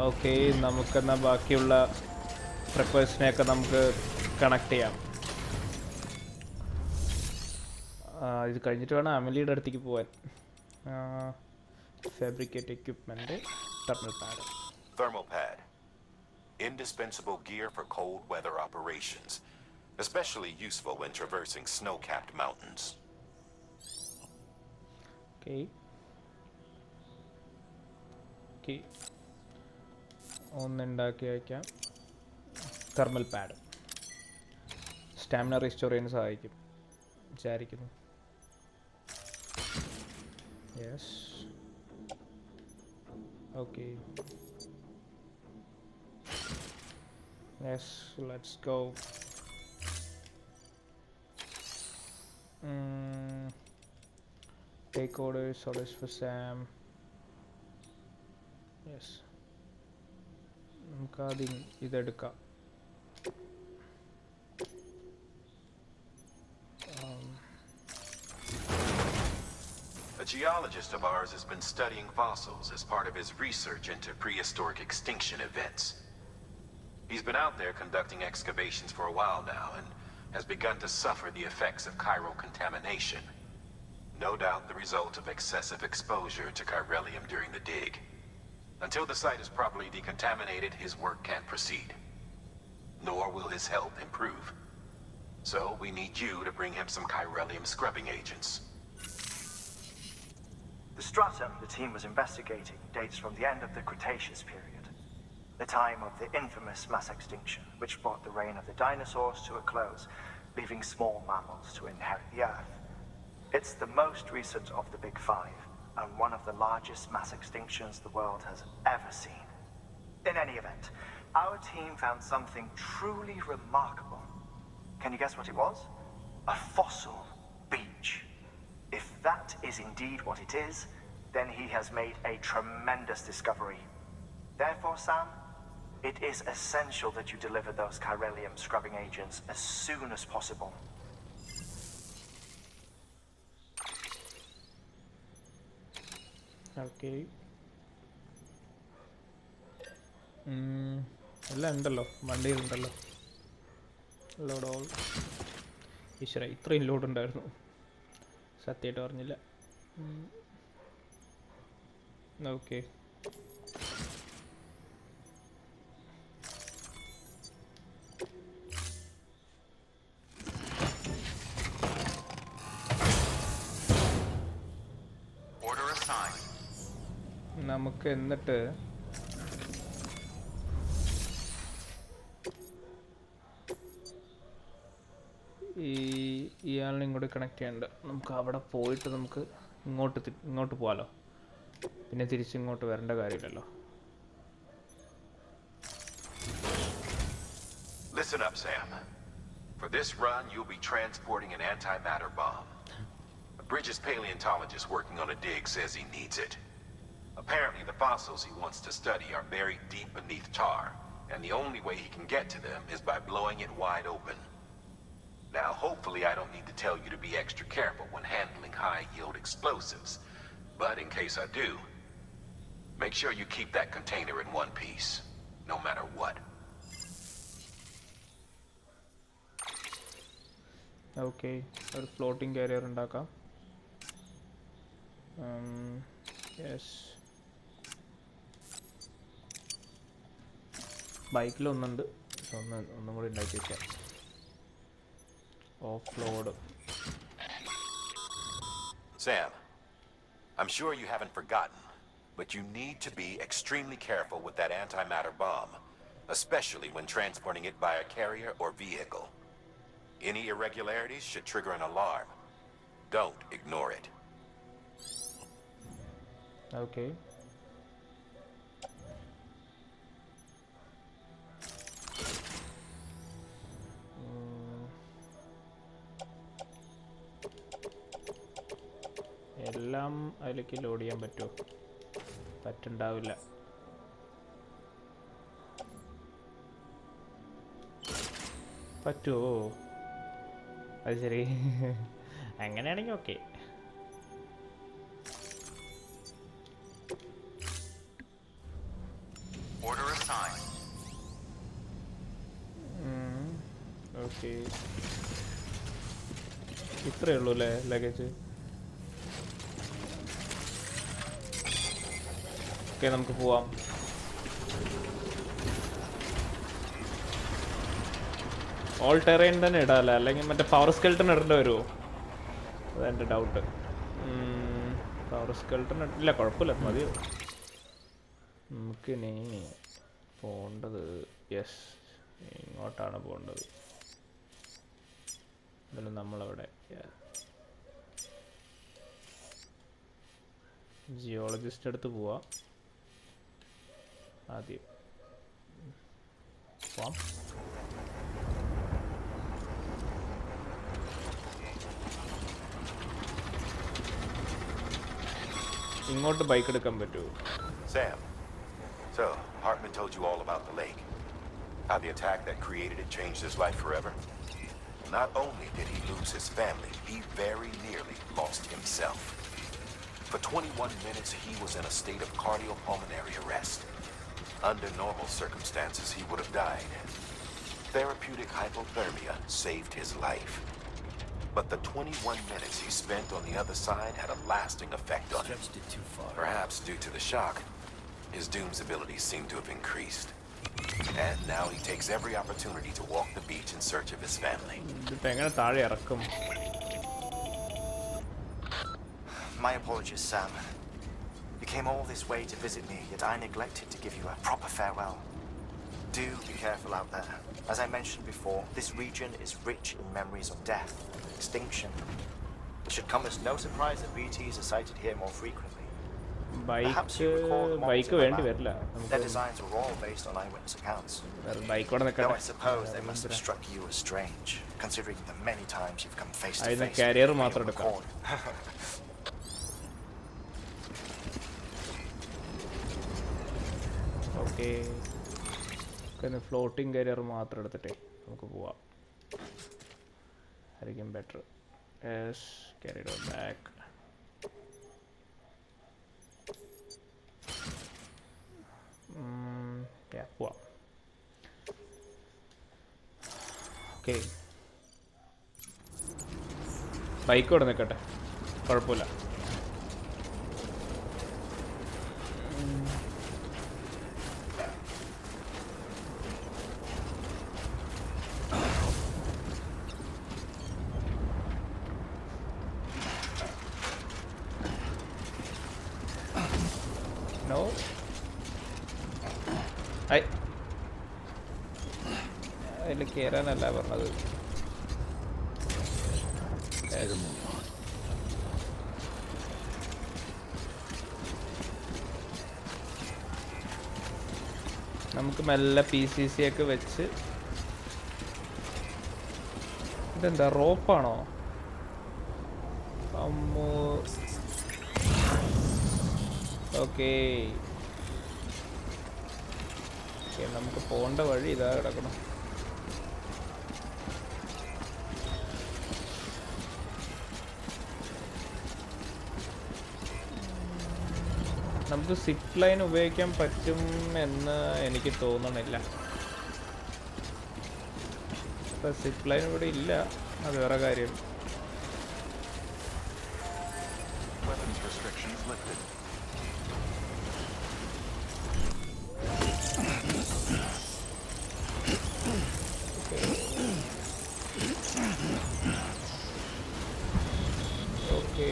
Okay, നമുക്കെന്നാൽ ബാക്കിയുള്ള ട്രിപ്പേഴ്സിനെയൊക്കെ നമുക്ക് connect ചെയ്യാം. ഇത് കഴിഞ്ഞിട്ട് വേണം അമലിയുടെ അടുത്തേക്ക് പോകാൻ. Fabricate equipment, thermal pad. Thermal pad. Indispensable gear for cold weather operations. Especially useful when traversing snow-capped mountains. Okay. Okay. ഒന്നുണ്ടാക്കി വയ്ക്കാം. തെർമൽ പാഡ് സ്റ്റാമിന റിസ്റ്റോർ ചെയ്യാൻ സഹായിക്കും വിചാരിക്കുന്നു. Yes, okay, yes, let's go. Take orders for Sam. Yes. നമുക്ക് ആദ്യം ഇതെടുക്കാം. A geologist of ours has been studying fossils as part of his research into prehistoric extinction events. He's been out there conducting excavations for a while now and has begun to suffer the effects of chiral contamination. No doubt the result of excessive exposure to chiralium during the dig. Until the site is properly decontaminated, his work can't proceed. Nor will his health improve. So we need you to bring him some chiralium scrubbing agents. The stratum the team was investigating dates from the end of the Cretaceous period, the time of the infamous mass extinction, which brought the reign of the dinosaurs to a close, leaving small mammals to inherit the Earth. It's the most recent of the Big Five, and one of the largest mass extinctions the world has ever seen. In any event, our team found something truly remarkable. Can you guess what it was? A fossil beach. If that is indeed what it is, then he has made a tremendous discovery. Therefore, Sam, it is essential that you deliver those chiralium scrubbing agents as soon as possible. Okay, എല്ലാം ഉണ്ടല്ലോ, വണ്ടിയിലുണ്ടല്ലോ. Load all. ഈശ്വര, ഇത്രയും load ഉണ്ടായിരുന്നു, സത്യമായിട്ട് പറഞ്ഞില്ല. Okay, നമുക്ക് എന്നിട്ട് ഇയാളിനെ ഇങ്ങോട്ട് കണക്ട് ചെയ്യണ്ട. നമുക്ക് അവിടെ പോയിട്ട് നമുക്ക് ഇങ്ങോട്ട് പോകാമല്ലോ, പിന്നെ തിരിച്ചിങ്ങോട്ട് വരേണ്ട കാര്യമില്ലല്ലോ. Listen up, Sam. For this run, you'll be transporting an antimatter bomb. A Bridges paleontologist working on a dig says he needs it. Apparently, the fossils he wants to study are buried deep beneath tar, and the only way he can get to them is by blowing it wide open. Now, hopefully I don't need to tell you to be extra careful when handling high-yield explosives, but in case I do, make sure you keep that container in one piece, no matter what. Okay, ഒരു floating carrier ഉണ്ടാക്കാം. Yes, ബൈക്കിലൊന്നുണ്ട്, ഒന്നും കൂടി ഉണ്ടാക്കി വയ്ക്കാം. Of-load. Sam, I'm sure you haven't forgotten, but you need to be extremely careful with that antimatter bomb, especially when transporting it by a carrier or vehicle. Any irregularities should trigger an alarm. Don't ignore it. Okay. എല്ലാം അതിലേക്ക് load ചെയ്യാൻ പറ്റുമോ? പറ്റുണ്ടാവില്ല. പറ്റുമോ? അത് ശരി, അങ്ങനെയാണെങ്കിൽ okay. Okay, ഇത്രയേ ഉള്ളൂ അല്ലേ ലഗേജ്? ഓക്കെ, നമുക്ക് പോവാം. ഓൾ ടെറൈൻ തന്നെ ഇടാമല്ലേ, അല്ലെങ്കിൽ മറ്റേ പവർ സ്കെൽട്ടൺ ഇടേണ്ടി വരുമോ? അതെൻ്റെ ഡൗട്ട്. പവർ സ്കെൽട്ടൺ ഇല്ല, കുഴപ്പമില്ല, മതിയോ? നമുക്കിനി പോകേണ്ടത് യെസ് ഇങ്ങോട്ടാണ് പോകേണ്ടത്. എന്നാലും നമ്മളവിടെ ജിയോളജിസ്റ്റ് അടുത്ത് പോവാം ആദ്യം. പോവാം. ഇങ്ങോട്ട് ബൈക്ക് എടുക്കാൻ പറ്റുമോ? Sam, so Hartman told you all about the lake. How the attack that created it changed his life forever? Not only did he lose his family, he very nearly lost himself. For 21 minutes, he was in a state of cardiopulmonary arrest. Under normal circumstances, he would have died. Therapeutic hypothermia saved his life. But the 21 minutes he spent on the other side had a lasting effect on him. Stretched it too far. Perhaps due to the shock, his Doom's abilities seem to have increased. And now he takes every opportunity to walk the beach in search of his family. ഇതിപ്പോൾ എങ്ങനെ താഴെ ഇറക്കും? My apologies, Sam. You came all this way to visit me, yet I neglected to give you a proper farewell. Do be careful out there. As I mentioned before, this region is rich in memories of death and extinction. It should come as no surprise that BTs are sighted here more frequently. Perhaps you recall the models in the map. Their designs were all based on eyewitness accounts. Though I suppose they must have struck you as strange, considering the many times you've come face to face with the record. Okay, floating career മാത്രം എടുത്തിട്ടേ നമുക്ക് പോവാം, ആയിരിക്കും better. Yes, carried back. പോവാം. Okay, bike ഇവിടെ നിൽക്കട്ടെ, കുഴപ്പമില്ല. No. അതിൽ കയറാനല്ല പറഞ്ഞത്. നമുക്ക് മെല്ലെ PCC ഒക്കെ വെച്ച്. ഇതെന്താ, റോപ്പാണോ? അമ്മോ. ഓക്കെ, നമുക്ക് പോകേണ്ട വഴി ഇതാ കിടക്കണം. നമുക്ക് സിപ്പ് ലൈൻ ഉപയോഗിക്കാൻ പറ്റും എന്ന് എനിക്ക് തോന്നണില്ല. ഇപ്പം സിപ്പ് ലൈൻ ഇവിടെ ഇല്ല, അത് വേറെ കാര്യം. ഓക്കെ,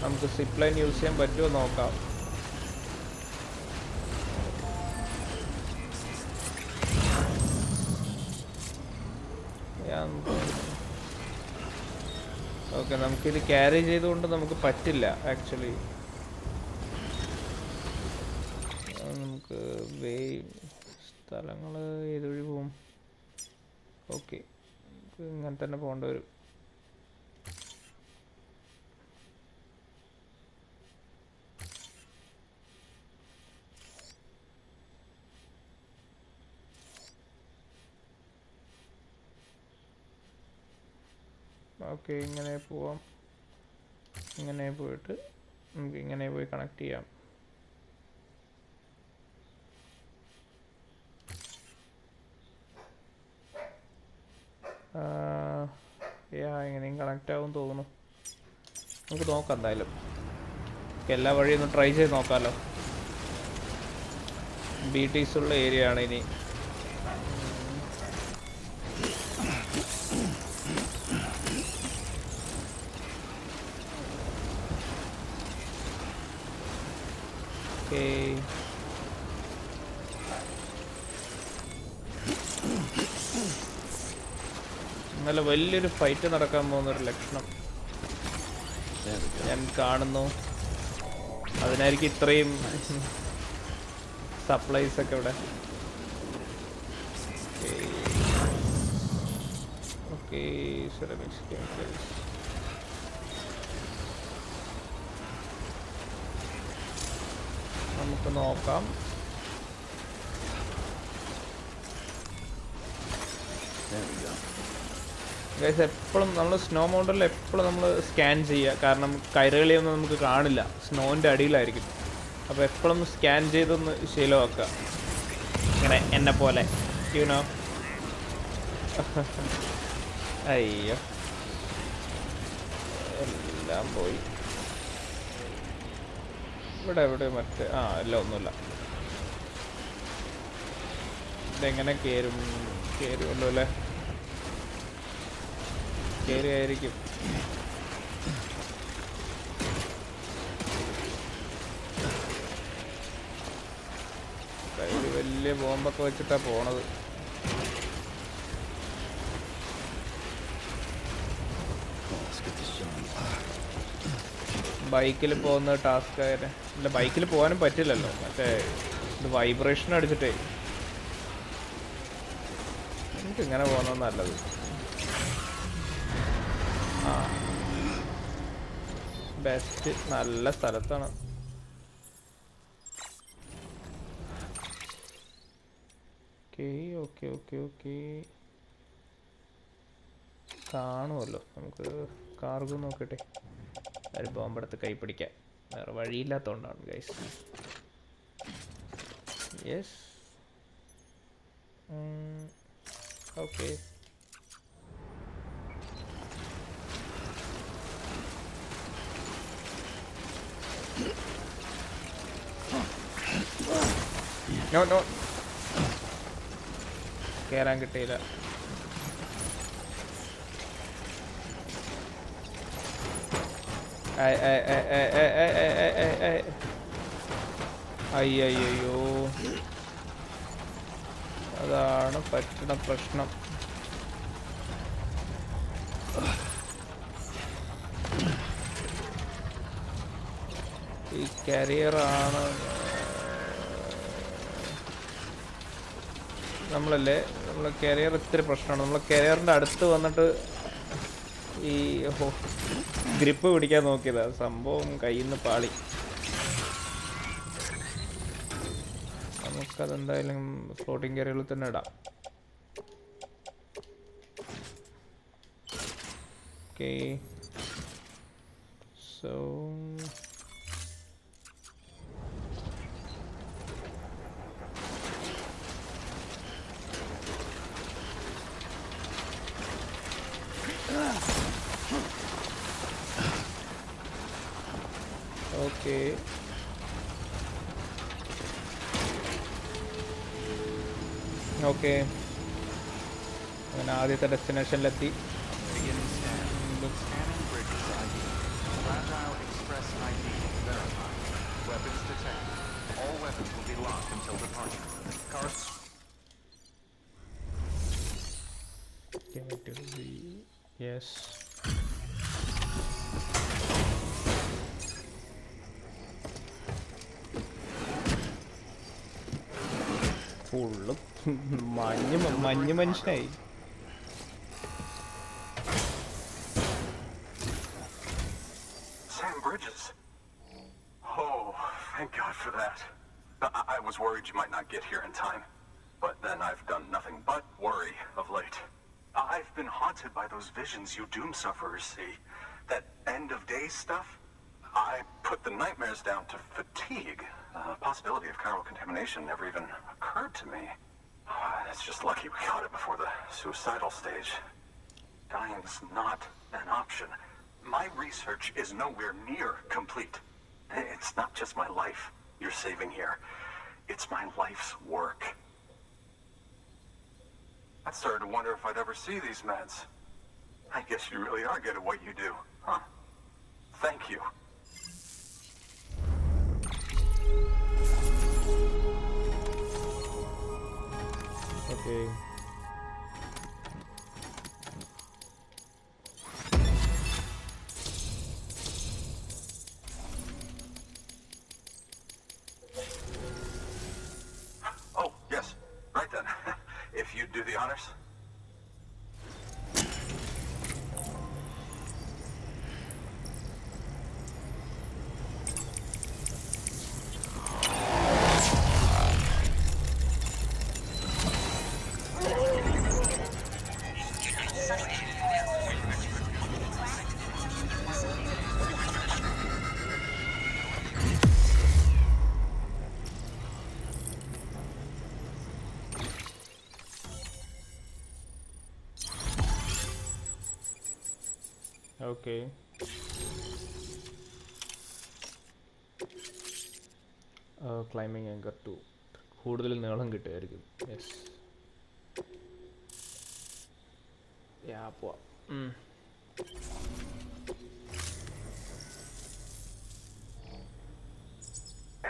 നമുക്ക് സിപ്പ് ലൈൻ യൂസ് ചെയ്യാൻ പറ്റുമോ നോക്കാം. ഓക്കെ, നമുക്കിത് ക്യാരി ചെയ്തുകൊണ്ട് നമുക്ക് പറ്റില്ല ആക്ച്വലി. നമുക്ക് സ്ഥലങ്ങൾ ഏതുവഴി പോവും? ഓക്കെ, ഇങ്ങനെ തന്നെ പോകേണ്ടി വരും. ഓക്കെ, ഇങ്ങനെ പോവാം. ഇങ്ങനെ പോയിട്ട് നമുക്ക് ഇങ്ങനെ പോയി കണക്ട് ചെയ്യാം. എങ്ങനെയും കണക്റ്റ് ആവും തോന്നുന്നു. നമുക്ക് നോക്കാം എന്തായാലും. എല്ലാ വഴിയും ഒന്ന് ട്രൈ ചെയ്ത് നോക്കാമല്ലോ. BTs ഉള്ള ഏരിയ ആണ് ഇനി. നല്ല വലിയൊരു ഫൈറ്റ് നടക്കാൻ പോകുന്നൊരു ലക്ഷണം ഞാൻ കാണുന്നു. അതിനായിരിക്കും ഇത്രയും സപ്ലൈസ് ഒക്കെ ഇവിടെ. നമുക്ക് നോക്കാം. ഗൈസ്, എപ്പോഴും നമ്മൾ സ്നോ മൗണ്ടനിൽ എപ്പോഴും നമ്മൾ സ്കാൻ ചെയ്യുക. കാരണം കൈരളിയൊന്നും നമുക്ക് കാണില്ല, സ്നോൻ്റെ അടിയിലായിരിക്കും. അപ്പോൾ എപ്പോഴും സ്കാൻ ചെയ്തൊന്ന് ശീലമാക്കുക, ഇങ്ങനെ എന്നെ പോലെ. യുനോ. അയ്യോ, എല്ലാം പോയി. ഇവിടെ എവിടെ മറ്റേ എല്ലാം ഒന്നുമില്ല. ഇതെങ്ങനെ കയറുമല്ലോ അല്ലേ? കയറിയായിരിക്കും. കയ്യിൽ വലിയ ബോംബൊക്കെ വെച്ചിട്ടാ പോണത്. ബൈക്കിൽ പോകുന്ന ടാസ്ക് ആയാലും ഇല്ല, ബൈക്കിൽ പോകാനും പറ്റില്ലല്ലോ. മറ്റേ ഇത് വൈബ്രേഷൻ അടിച്ചിട്ടേ. എനിക്ക് ഇങ്ങനെ പോകുന്നത് നല്ലത്. ബെസ്റ്റ്. നല്ല സ്ഥലത്താണ്. ഓക്കെ കാണുമല്ലോ. നമുക്ക് കാർഗോ നോക്കട്ടെ. ഒരു ബോംബെടുത്ത് കൈ പിടിക്കാം. വേറെ വഴിയില്ലാത്തതുകൊണ്ടാണ് ഗൈസ്. യെസ്. ഓക്കെ. നോ കയറാൻ കിട്ടിയില്ല. അയ്യോ, അതാണ് പറ്റുന്ന പ്രശ്നം. ഈ കരിയറാണ് നമ്മളല്ലേ. നമ്മളെ കരിയർ ഇത്തിരി പ്രശ്നമാണ്. നമ്മളെ കരിയറിൻ്റെ അടുത്ത് വന്നിട്ട് ഈ ഗ്രിപ്പ് പിടിക്കാൻ നോക്കിയതാ. സംഭവം കയ്യിൽ നിന്ന് പാളി. നമുക്കതെന്തായാലും ഫ്ലോട്ടിങ് കരിയറിൽ തന്നെ ഇടാം. ഓക്കെ. So okay. ഓക്കെ, അങ്ങനെ ആദ്യത്തെ ഡെസ്റ്റിനേഷനിലെത്തി. Yes. ഫുള്ള് മഞ്ഞ് മനുഷ്യനായി. Sam Bridges. Oh, thank God for that. I was worried you might not get here in time, but then I've done nothing but worry of late. I've been haunted by those visions you Doom sufferers see. That end of days stuff. I put the nightmares down to fatigue. The possibility of chiral contamination never even occurred to me. It's just lucky we caught it before the suicidal stage. Dying's not an option. My research is nowhere near complete. It's not just my life you're saving here. It's my life's work. I started to wonder if I'd ever see these meds. I guess you really are good at what you do, huh? Thank you. Okay. Oh, yes. Right then. If you'd do the honors. Okay. Climbing anchor 2 കൂടുതൽ നീളം കിട്ടുമായിരിക്കും. Yes പോവാം.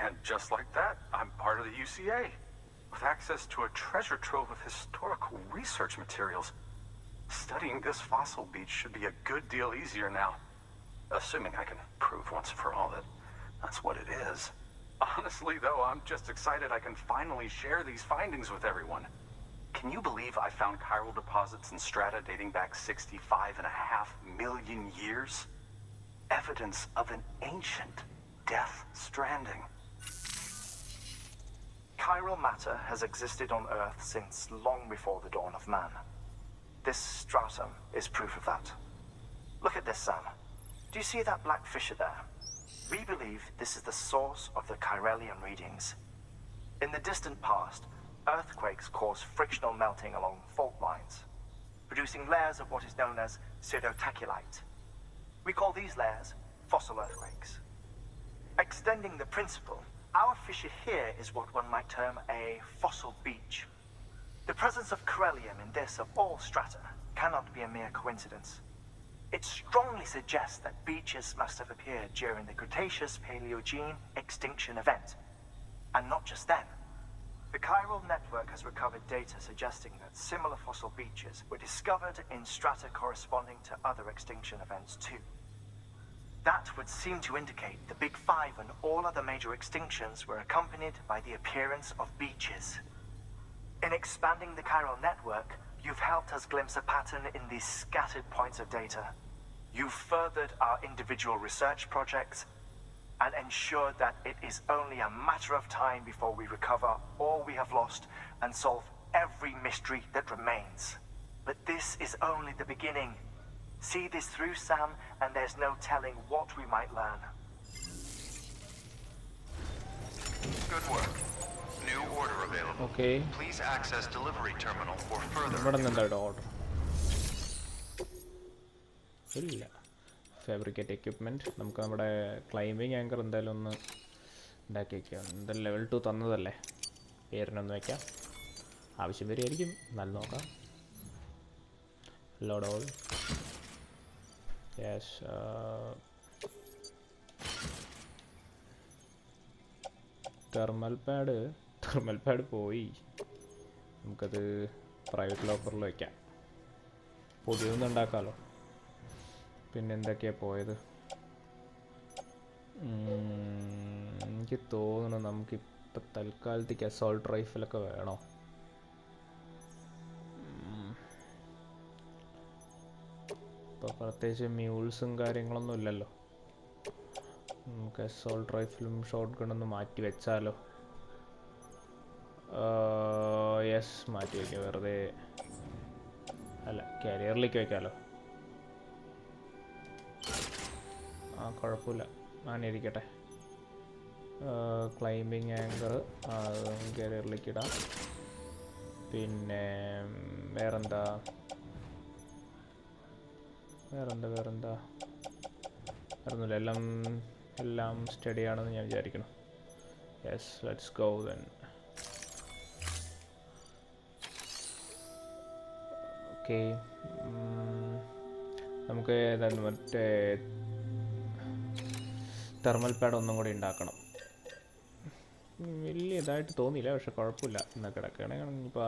And just like that, I'm part of the UCA, with access to a treasure trove of historical research materials. Studying this fossil beach should be a good deal easier now, assuming I can prove once for all that that's what it is. Honestly, though, I'm just excited I can finally share these findings with everyone. Can you believe I found chiral deposits in strata dating back 65.5 million years? Evidence of an ancient Death Stranding. Chiral matter has existed on Earth since long before the dawn of man. This stratum is proof of that. Look at this, Sam. Do you see that black fissure there? We believe this is the source of the Chiralian readings. In the distant past, earthquakes cause frictional melting along fault lines, producing layers of what is known as pseudotachylite. We call these layers fossil earthquakes. Extending the principle, our fissure here is what one might term a fossil beach. The presence of Chiralium in this of all strata cannot be a mere coincidence. It strongly suggests that beaches must have appeared during the Cretaceous-Paleogene extinction event. And not just then. The chiral network has recovered data suggesting that similar fossil beaches were discovered in strata corresponding to other extinction events too. That would seem to indicate the Big Five and all other major extinctions were accompanied by the appearance of beaches. In expanding the chiral network, you've helped us glimpse a pattern in these scattered points of data. You've furthered our individual research projects and ensured that it is only a matter of time before we recover all we have lost and solve every mystery that remains. But this is only the beginning. See this through, Sam, and there's no telling what we might learn. Good work. New order available. Okay. Please access delivery terminal for further. ഇവിടെ നിന്ന് എന്താ order ഇല്ല. Fabricate equipment നമുക്ക് നമ്മുടെ climbing anchor എന്തായാലും ഒന്ന് ഉണ്ടാക്കി വയ്ക്കാം. എന്തായാലും ലെവൽ 2 തന്നതല്ലേ, പേരിനൊന്ന് വയ്ക്കാം. ആവശ്യം വരുമായിരിക്കും, നല്ല നോക്കാം. Load all yes. Thermal pad പോയി. നമുക്കത് പ്രൈവറ്റ് ലോക്കറിൽ വയ്ക്കാം. പുതിയതൊന്നും ഉണ്ടാക്കാമല്ലോ. പിന്നെ എന്തൊക്കെയാണ് പോയത്? എനിക്ക് തോന്നുന്നു നമുക്കിപ്പോൾ തൽക്കാലത്തേക്ക് അസോൾട്ട് റൈഫിലൊക്കെ വേണോ? ഇപ്പോൾ പ്രത്യേകിച്ച് മ്യൂൾസും കാര്യങ്ങളൊന്നും ഇല്ലല്ലോ. നമുക്ക് അസോൾട്ട് റൈഫിലും ഷോട്ട് ഗണ്ണൊന്ന് മാറ്റി വെച്ചാലോ? യെസ്, മാറ്റി വയ്ക്കാം. വെറുതെ അല്ല, കാരിയറിലേക്ക് വയ്ക്കാമല്ലോ. കുഴപ്പമില്ല, അങ്ങനെ ഇരിക്കട്ടെ. ക്ലൈമ്പിങ് ആങ്കർ കാരിയറിലേക്ക് ഇടാം. പിന്നെ വേറെന്താ? വേറെന്താ വേറൊന്നുമില്ല, എല്ലാം സ്റ്റഡി ആണെന്ന് ഞാൻ വിചാരിക്കണം. Yes, let's go then. Okay, നമുക്ക് മറ്റേ തെർമൽ പാഡ് ഒന്നും കൂടി ഉണ്ടാക്കണം. വലിയ ഇതായിട്ട് തോന്നിയില്ല, പക്ഷെ കുഴപ്പമില്ല. എന്നാൽ കിടക്കുകയാണെങ്കിൽ ഇപ്പോൾ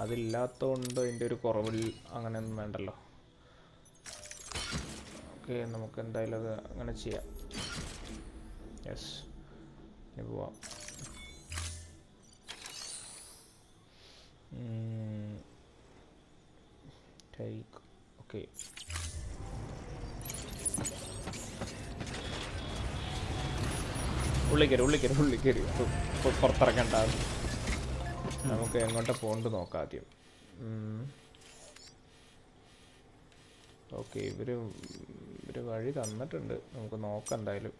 അതില്ലാത്തതുകൊണ്ട് അതിൻ്റെ ഒരു കുറവിൽ അങ്ങനെയൊന്നും വേണ്ടല്ലോ. ഓക്കെ, നമുക്ക് എന്തായാലും അത് അങ്ങനെ ചെയ്യാം. യെസ്, ഇനി പോവാം. ടേക്ക്. ഓക്കെ, ഉള്ളിൽ കയറി പുറത്തിറക്കണ്ട. നമുക്ക് എങ്ങോട്ട് പോകണ്ട് നോക്കാം ആദ്യം. ഓക്കെ, ഇവര് വഴി തന്നിട്ടുണ്ട്, നമുക്ക് നോക്കാം എന്തായാലും.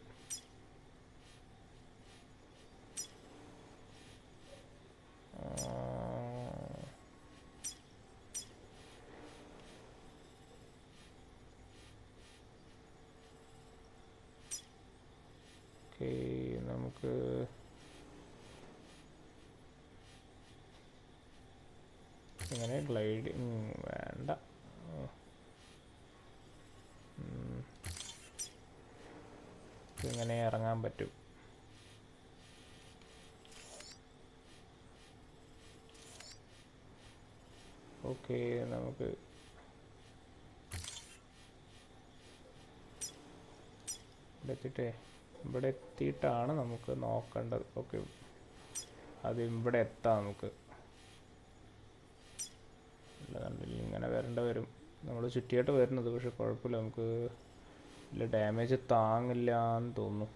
നമുക്ക് ഇങ്ങനെ ഗ്ലൈഡിങ് വേണ്ട. ഇങ്ങനെ ഇറങ്ങാൻ പറ്റും. ഓക്കെ, നമുക്ക് ഇവിടെ എത്തിയിട്ടാണ് നമുക്ക് നോക്കേണ്ടത്. ഓക്കെ, അത് ഇവിടെ എത്താം നമുക്ക്. കണ്ടില്ല, ഇങ്ങനെ വരേണ്ട വരും. നമ്മൾ ചുറ്റിയായിട്ട് വരുന്നത്, പക്ഷെ കുഴപ്പമില്ല, നമുക്ക് വലിയ ഡാമേജ് താങ്ങില്ല എന്ന് തോന്നുന്നു.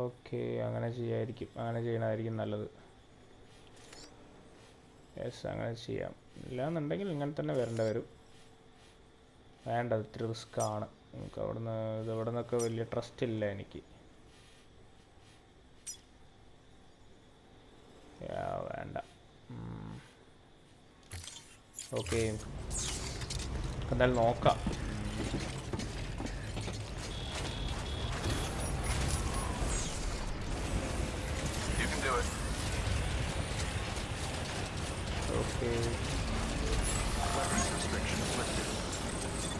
ഓക്കെ, അങ്ങനെ ചെയ്യണമായിരിക്കും നല്ലത്. യെസ്, അങ്ങനെ ചെയ്യാം. ഇല്ലാന്നുണ്ടെങ്കിൽ ഇങ്ങനെ തന്നെ വരേണ്ട വരും. വേണ്ട, ഇത്തിരി റിസ്ക് ആണ്. നമുക്ക് ഇവിടെ നിന്നൊക്കെ വലിയ ട്രസ്റ്റ് ഇല്ല എനിക്ക്. വേണ്ട. ഓക്കെ, എന്തായാലും നോക്കാം. ഓക്കെ,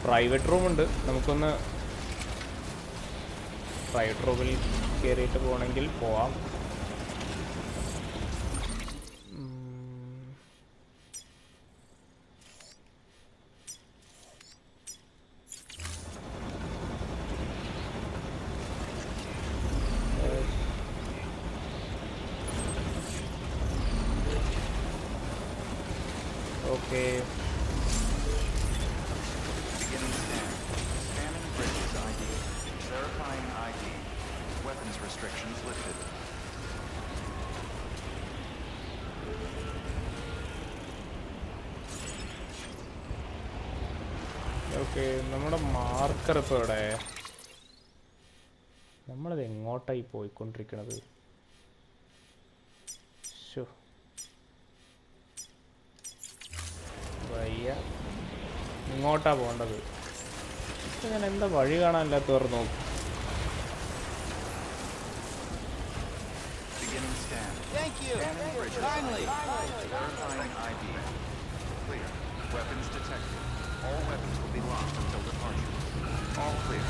പ്രൈവറ്റ് റൂമുണ്ട്. നമുക്കൊന്ന് പ്രൈവറ്റ് റൂമിൽ കയറിയിട്ട് പോകണമെങ്കിൽ പോവാം. Okay, restrictions lifted. ഓക്കെ, നമ്മുടെ മാർക്കർ ഇപ്പോൾ ഇവിടെ. നമ്മളത് എങ്ങോട്ടായി പോയിക്കൊണ്ടിരിക്കണത്? വയ്യ, ഇങ്ങോട്ടാ പോകേണ്ടത്. ഞാൻ എന്താ വഴി കാണാനില്ലാത്തവർ നോക്കും. Thank you. Finally. Verifying ID. Clear. Weapons detected. All weapons will be locked until departure. All clear.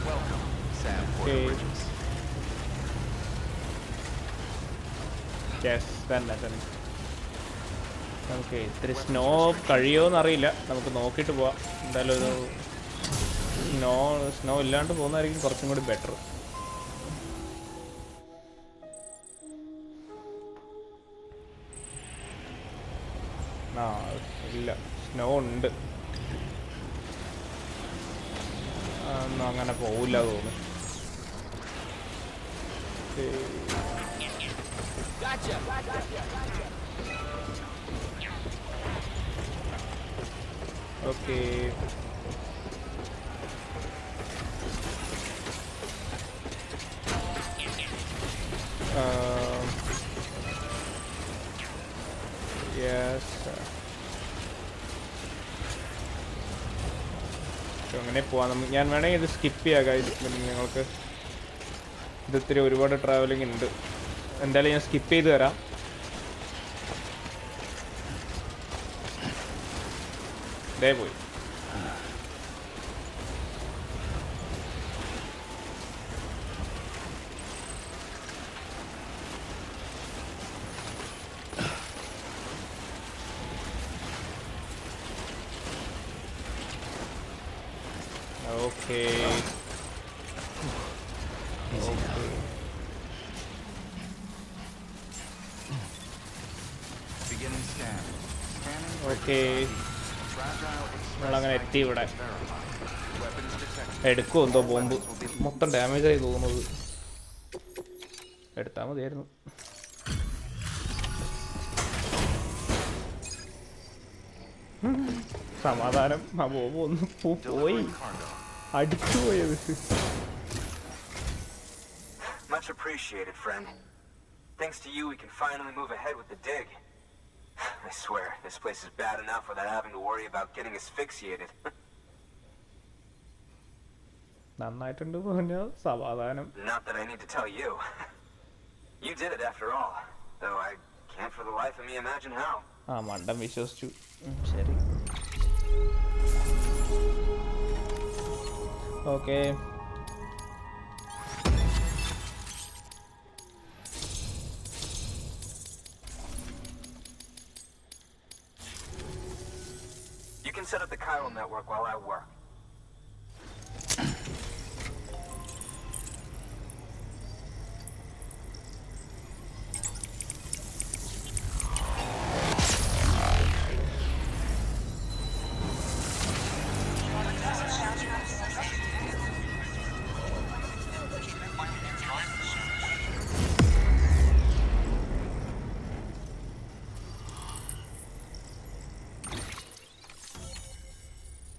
Welcome, Sam Porter Bridges. Yes, തന്നെ. നമുക്ക് ഇത്തിരി സ്നോ കഴിയുമോയെന്നറിയില്ല, നമുക്ക് നോക്കിയിട്ട് പോവാം. എന്തായാലും ഒരു സ്നോ ഇല്ലാണ്ട് പോകുന്നതായിരിക്കും കുറച്ചും കൂടി ബെറ്റർ. ഇല്ല, സ്നോ ഉണ്ട്. ഒന്നും അങ്ങനെ പോവില്ല തോന്നുന്നു. Okay, yes. അങ്ങനെ പോവാം. ഞാൻ വേണമെങ്കിൽ ഇത് സ്കിപ്പ് ചെയ്യാം guys. ഞങ്ങൾക്ക് ഇത് ഇത്തിരി ഒരുപാട് ട്രാവലിംഗ് ഉണ്ട്. എന്തായാലും ഞാൻ സ്കിപ്പ് ചെയ്ത് തരാം. ദേ പോയി. Okay. Beginning scan. Scanning. Okay. നമ്മളങ്ങനെ എത്തി ഇവിടെ. Weapons detected. എടുക്കുമോ എന്തോ ബോംബ്. മൊത്തം ഡാമേജ് ആയി തോന്നുന്നത്. എടുത്താൽ മതിയായിരുന്നു. സമാധാനം. ആ ബോംബ് ഒന്ന് പോയി. അടിച്ചു പോയത്. Much appreciated, friend. Thanks to you, we can finally move ahead with the dig. I swear, this place is bad enough without having to worry about getting asphyxiated. നന്നായിട്ടുണ്ട് പറഞ്ഞ സമാധാനം. Not that I need to tell you. You did it after all. Though I can't for the life of me imagine how. ആ മണ്ടം വിശ്വസിച്ചു. ശരി. Okay. You can set up the chiral network while I work.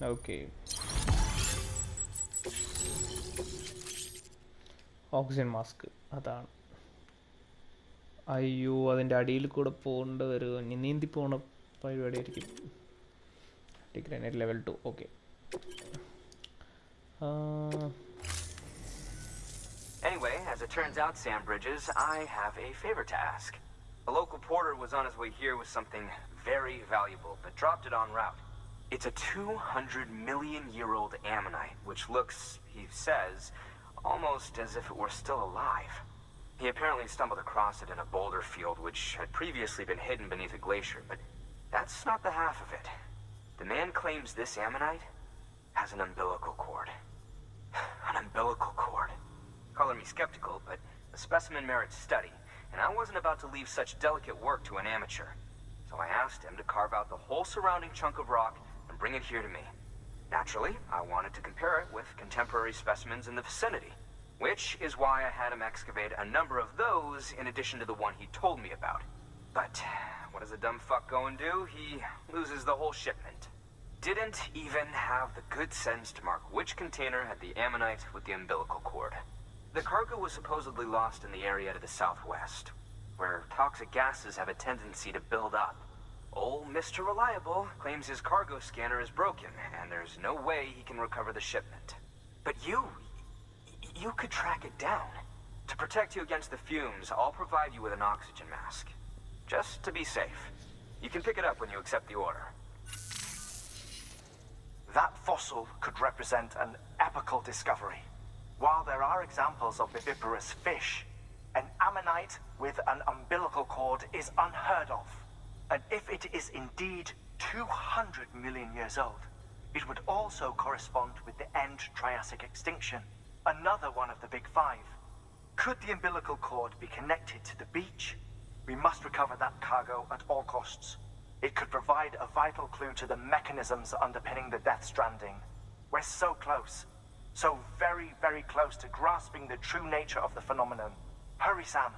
Okay. Oxygen mask അതാണ്. അയ്യോ അതിൻ്റെ അടിയിൽ കൂടെ പോകേണ്ടി വരുമോ? ഇനി നീന്തി പോകണ പരിപാടിയായിരിക്കും. Grenade level 2. Okay. Anyway, as it turns out, Sam Bridges, I have a favor to ask. A local porter was on his way here with something very valuable, but dropped it en route. It's a 200-million-year-old ammonite, which looks, he says, almost as if it were still alive. He apparently stumbled across it in a boulder field which had previously been hidden beneath a glacier, but that's not the half of it. The man claims this ammonite has an umbilical cord. An umbilical cord. Color me skeptical, but the specimen merits study, and I wasn't about to leave such delicate work to an amateur. So I asked him to carve out the whole surrounding chunk of rock and bring it here to me. Naturally, I wanted to compare it with contemporary specimens in the vicinity, which is why I had him excavate a number of those in addition to the one he told me about. But what does a dumb fuck go and do? He loses the whole shipment. Didn't even have the good sense to mark which container had the ammonite with the umbilical cord. The cargo was supposedly lost in the area to the southwest, where toxic gases have a tendency to build up. Old Mr. Reliable claims his cargo scanner is broken, and there's no way he can recover the shipment. But you could track it down. To protect you against the fumes, I'll provide you with an oxygen mask. Just to be safe. You can pick it up when you accept the order. That fossil could represent an epical discovery. While there are examples of viviparous fish, an ammonite with an umbilical cord is unheard of. And if it is indeed 200 million years old, it would also correspond with the end Triassic extinction, another one of the big five. Could the umbilical cord be connected to the beach? We must recover that cargo at all costs. It could provide a vital clue to the mechanisms underpinning the Death Stranding. We're so close. So very, very close to grasping the true nature of the phenomenon. Hurry, Sam.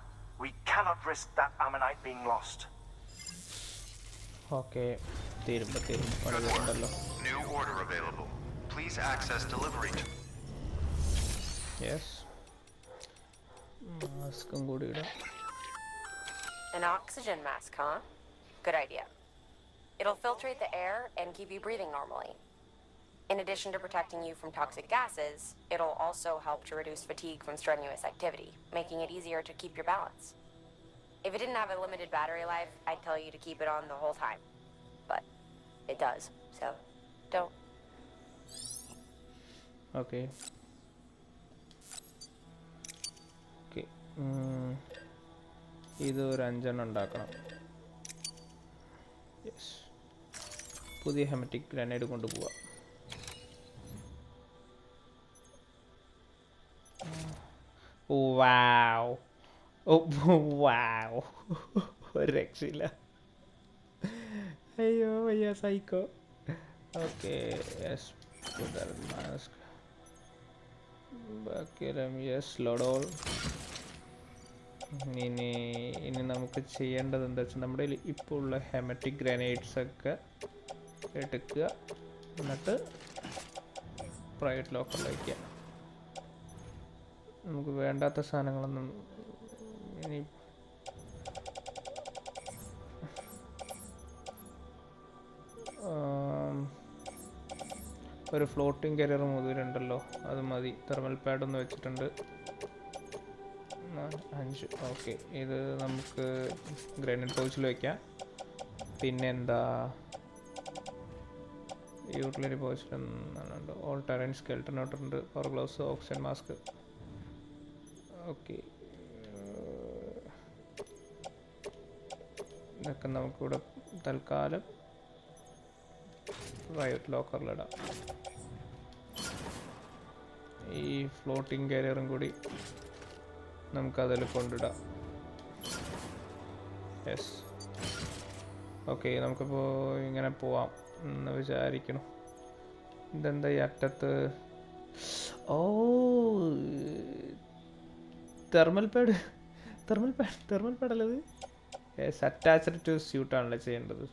We cannot risk that ammonite being lost. Okay. തീരുമ്പോൾ പണിയുണ്ടല്ലോ. New order available. Please access delivery. Yes. മാസ്കും കൂടി ഇടാം. An oxygen mask, huh? Good idea. It'll filtrate the air and keep you breathing normally. In addition to protecting you from toxic gases, it'll also help to reduce fatigue from strenuous activity, making it easier to keep your balance. If it didn't have a limited battery life, I'd tell you to keep it on the whole time. But it does, so don't. Okay. Okay. ഇത് ഒരു 5 ഉണ്ടാക്കണം. Yes. പുതിയ ഹെമറ്റിക് grenade കൊണ്ടുപോവാം. വാവ്. ഓ വാവ്. ഒരു രക്ഷയില്ല. അയ്യോ അയ്യോ psycho. Okay yes. Mask ബാക്കിയെല്ലാം yes ലോഡോൾ. ഇനി നമുക്ക് ചെയ്യേണ്ടത് എന്താ വെച്ചാൽ നമ്മുടെ ഇപ്പോൾ ഉള്ള ഹെമറ്റിക് ഗ്രനേഡ്സൊക്കെ എടുക്കുക, എന്നിട്ട് പ്രൈവറ്റ് ലോക്കറിൽ വയ്ക്കുക. നമുക്ക് വേണ്ടാത്ത സാധനങ്ങളൊന്നും ഇനി ഒരു ഫ്ലോട്ടിംഗ് കരിയർ മുതലുണ്ടല്ലോ, അത് മതി. തെർമൽ പാഡൊന്ന് വെച്ചിട്ടുണ്ട് 5. ഓക്കെ, ഇത് നമുക്ക് ഗ്രനേഡ് പൗച്ചിൽ വയ്ക്കാം. പിന്നെന്താ, യൂട്ടിലിറ്റി പൗച്ചിലുണ്ട്. ഓൾ ടെറൈൻ സ്കെൽട്ടൺ ഔട്ടുണ്ട്, power gloves, oxygen mask. Okay, ഇതൊക്കെ നമുക്കിവിടെ തൽക്കാലം പ്രൈവറ്റ് ലോക്കറിലിടാം. ഈ ഫ്ലോട്ടിംഗ് കാരിയറും കൂടി നമുക്കതിൽ കൊണ്ടിടാം. യെസ്. ഓക്കെ, നമുക്കിപ്പോൾ ഇങ്ങനെ പോവാം എന്ന് വിചാരിക്കണം. ഇതെന്താ ഈ അറ്റത്ത്? ഓ, തെർമൽ പാഡ് അല്ലത്. യെസ്, അറ്റാച്ച്ഡ് ടു സ്യൂട്ടാണല്ലോ ചെയ്യേണ്ടത്.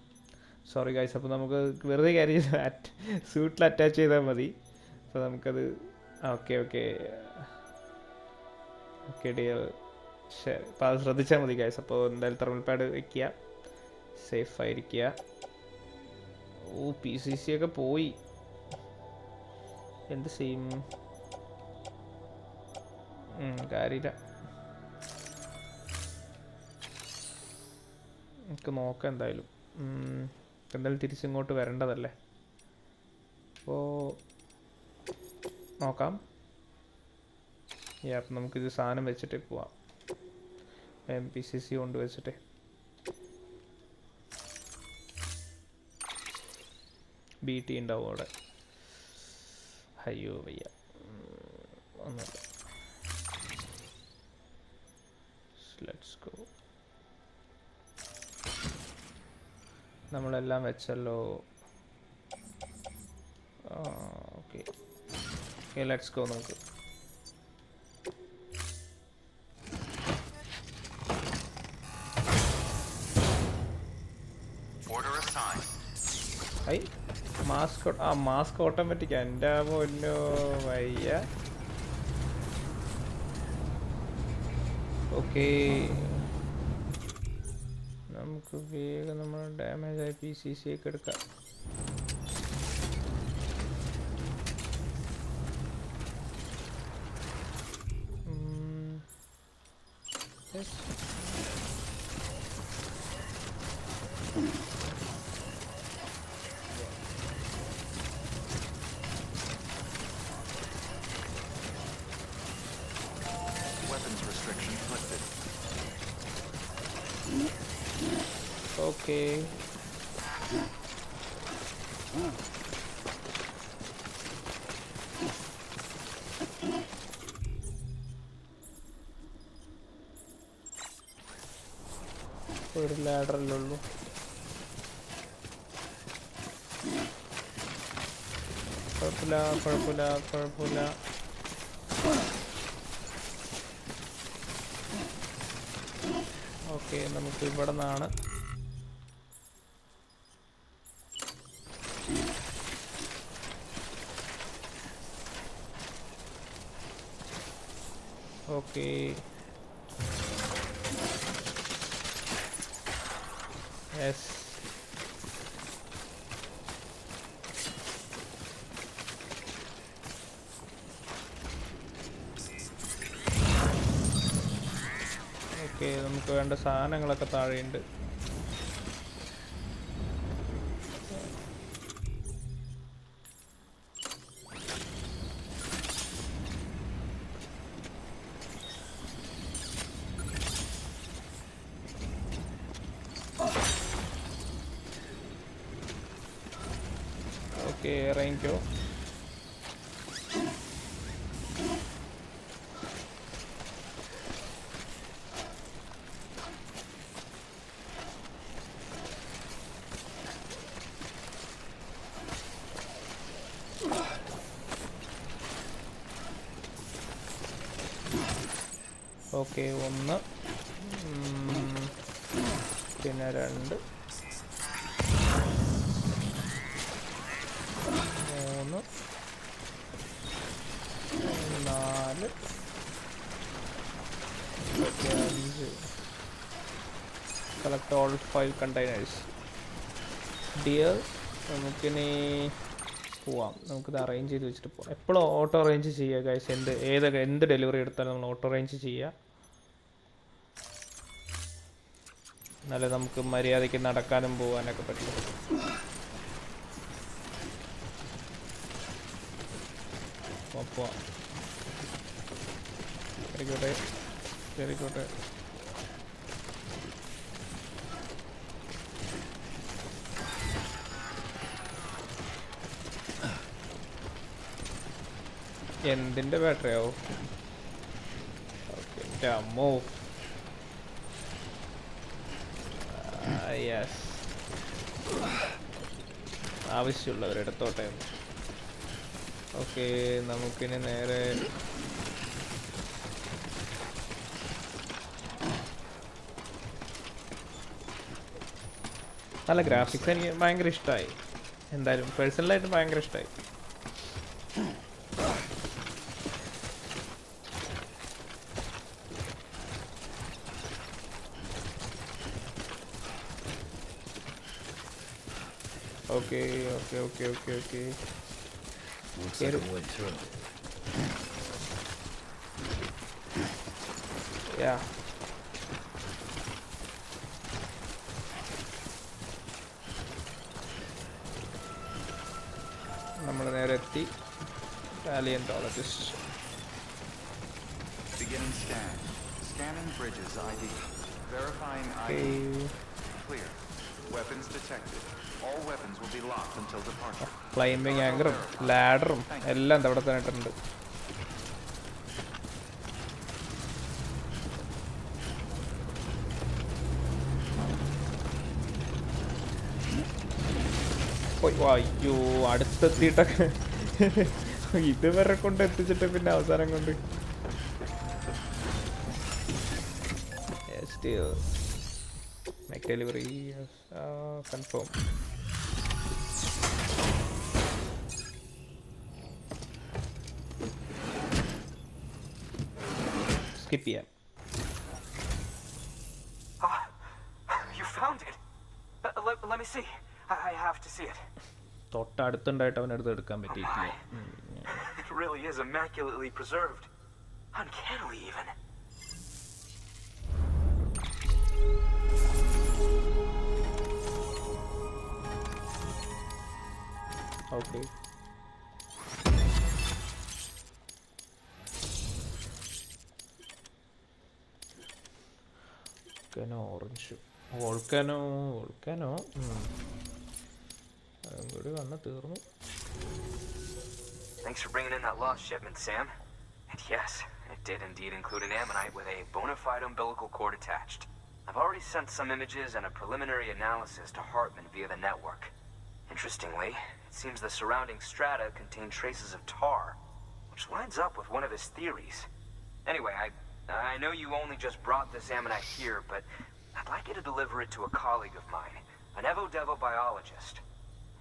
Sorry guys. അപ്പോൾ നമുക്ക് വെറുതെ ക്യാരി സ്യൂട്ടിൽ അറ്റാച്ച് ചെയ്താൽ മതി. അപ്പോൾ നമുക്കത് ഓക്കെ ഓക്കെ ഓക്കെ ഡിയർ. ശരി, അപ്പോൾ അത് ശ്രദ്ധിച്ചാൽ മതി ഗൈസ്. അപ്പോൾ എന്തായാലും തെർമൽ പാഡ് വയ്ക്കുക, സേഫായിരിക്കുക. ഓ, PCC ഒക്കെ പോയി. എന്ത് ചെയ്യും? കാര്യമില്ല, നമുക്ക് നോക്കാം. എന്തായാലും തിരിച്ചിങ്ങോട്ട് വരേണ്ടതല്ലേ, അപ്പോൾ നോക്കാം. അപ്പം നമുക്കിത് സാധനം വെച്ചിട്ട് പോവാം. PCC കൊണ്ട് വെച്ചിട്ട് BT ഉണ്ടാവും അവിടെ. അയ്യോ വയ്യ, ഒന്നുമില്ല. Let's go. നമ്മളെല്ലാം വെച്ചല്ലോ. Okay okay, let's go. നമുക്ക് മാസ്ക് ഓട്ടോമാറ്റിക്. എൻ്റെ പൊന്നോ വയ്യ. ഓക്കെ, നമുക്ക് വേഗം നമ്മൾ ഡാമേജ് ആയി PCC ഒക്കെ എടുക്കാം. ഓക്കെ, ഒരു ലാഡറല്ലേ ഉള്ളൂ. കുഴപ്പമില്ല. ഓക്കെ, നമുക്ക് ഇവിടെ നിന്നാണ്. Okay, yes. നമുക്ക് വേണ്ട സാധനങ്ങളൊക്കെ താഴെയുണ്ട്. ഓക്കെ, ഇറങ്ങിക്കോ. ഓക്കെ, 1 പിന്നെ 2 3 4 5. Collect all 5 containers. ഡിയർ, നമുക്കിനി പോവാം. നമുക്കിത് അറേഞ്ച് ചെയ്ത് വെച്ചിട്ട് പോവാം. എപ്പോഴും ഓട്ടോ അറേഞ്ച് ചെയ്യുക ഗൈസ്. എന്ത് ഡെലിവറി എടുത്താലും നമ്മൾ ഓട്ടോ അറേഞ്ച് ചെയ്യുക. എന്നാലേ നമുക്ക് മര്യാദയ്ക്ക് നടക്കാനും പോകാനൊക്കെ പറ്റും. പോവാം. കയറിക്കോട്ടെ, കയറിക്കോട്ടെ. എന്തിൻ്റെ ബാറ്ററി ആവും? ഓക്കെ, എൻ്റെ അമ്മോ. യെസ്, ആവശ്യമുള്ളവരെടുത്തോട്ടെ. ഓക്കെ, നമുക്കിനി നേരെ നല്ല ഗ്രാഫിക്സ് എനിക്ക് ഭയങ്കര ഇഷ്ടമായി. എന്തായാലും പേഴ്സണലായിട്ട് ഭയങ്കര ഇഷ്ടമായി. Okay okay okay okay okay. Looks like a way through. Yeah. നമ്മൾ നേരെ എത്തി. Palaeontologist. Beginning scan. Scanning bridges ID. Verifying ID. Clear. Weapons detected. All weapons will be locked until departure. Climbing ആങ്കറും ലാഡറും എല്ലാം അവിടെ തന്നെ ഇട്ടിട്ടുണ്ട്. അയ്യോ, അടുത്തെത്തിയിട്ടൊക്കെ ഇതുവരെ കൊണ്ട് എത്തിച്ചിട്ട് പിന്നെ അവസാനം കൊണ്ട് ഡെലിവറി കൺഫേം. സ്കിപ്പ് ചെയ്യാം. You found it. Let me see. I have to see it. തൊട്ടടുത്തുണ്ടായിട്ട് അവനടുത്ത് എടുക്കാൻ പറ്റിയിട്ടില്ല. It really is immaculately preserved. Uncannily even. Okay. Orange. Volcano. Thanks for bringing in that lost shipment, Sam. And yes, it did indeed include an ammonite with a bona fide umbilical cord attached. I've already sent some images and a preliminary analysis to Hartman via the network. Interestingly, it seems the surrounding strata contain traces of tar, which lines up with one of his theories. Anyway, I know you only just brought this ammonite here, but I'd like you to deliver it to a colleague of mine, an Evo-Devo biologist.